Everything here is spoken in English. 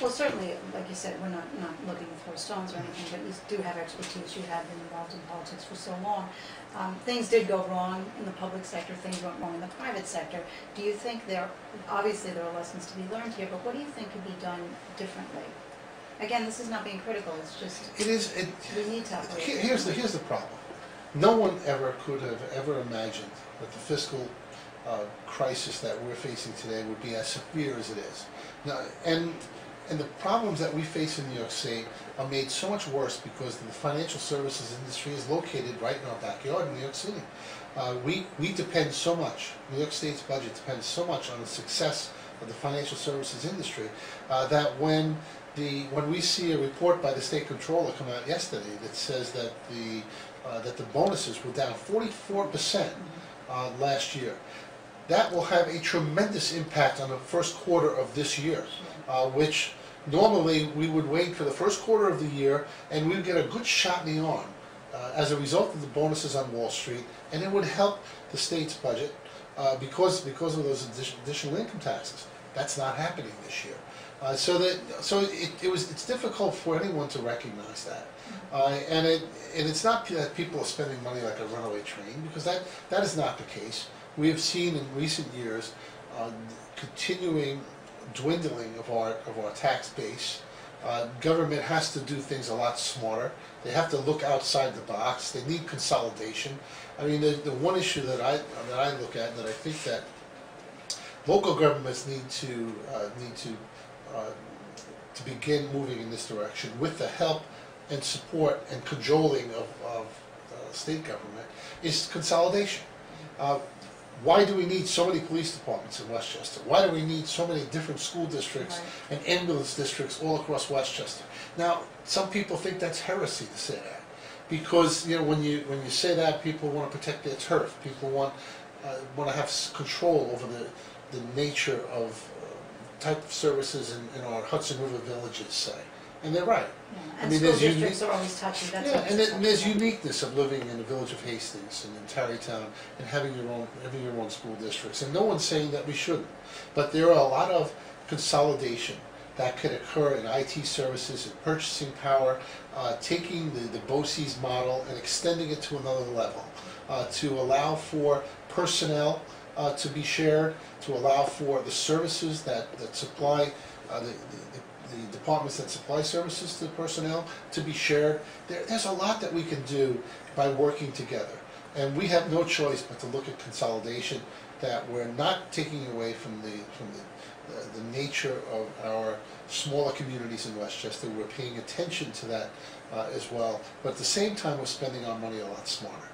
Well, certainly, like you said, we're not looking to throw stones or anything, but you do have expertise. You have been involved in politics for so long. Things did go wrong in the public sector. Things went wrong in the private sector. Do you think obviously there are lessons to be learned here, but what do you think could be done differently? Again, this is not being critical. It's just we need to operate. Here's the problem. No one could have ever imagined that the fiscal crisis that we're facing today would be as severe as it is. Now, and the problems that we face in New York State are made so much worse because the financial services industry is located right in our backyard in New York City. We depend so much, New York State's budget depends so much on the success of the financial services industry that when we see a report by the state controller come out yesterday that says that the bonuses were down 44% last year, that will have a tremendous impact on the first quarter of this year, which normally we would wait for the first quarter of the year and we would get a good shot in the arm as a result of the bonuses on Wall Street, and it would help the state's budget because of those additional income taxes. That's not happening this year. So it's difficult for anyone to recognize that, and it's not that people are spending money like a runaway train, because that is not the case. We have seen in recent years continuing dwindling of our tax base. Government has to do things a lot smarter. They have to look outside the box. They need consolidation. I mean, the one issue that I look at, that I think that local governments need to begin moving in this direction with the help and support and cajoling of state government, is consolidation. Why do we need so many police departments in Westchester? Why do we need so many different school districts and ambulance districts all across Westchester? Now, some people think that's heresy to say that, because when you say that, people want to protect their turf. People want to have control over the nature of type of services in our Hudson River villages, say. And they're right. Yeah. And school districts are always touchy. And there's uniqueness of living in the village of Hastings and in Tarrytown and having your own school districts. And no one's saying that we shouldn't. But there are a lot of consolidation that could occur in IT services and purchasing power, taking the BOCES model and extending it to another level, to allow for personnel to be shared, to allow for the services that supply the departments that supply services to the personnel to be shared. There's a lot that we can do by working together, and we have no choice but to look at consolidation, that we're not taking away from the nature of our smaller communities in Westchester. We're paying attention to that as well, but at the same time we're spending our money a lot smarter.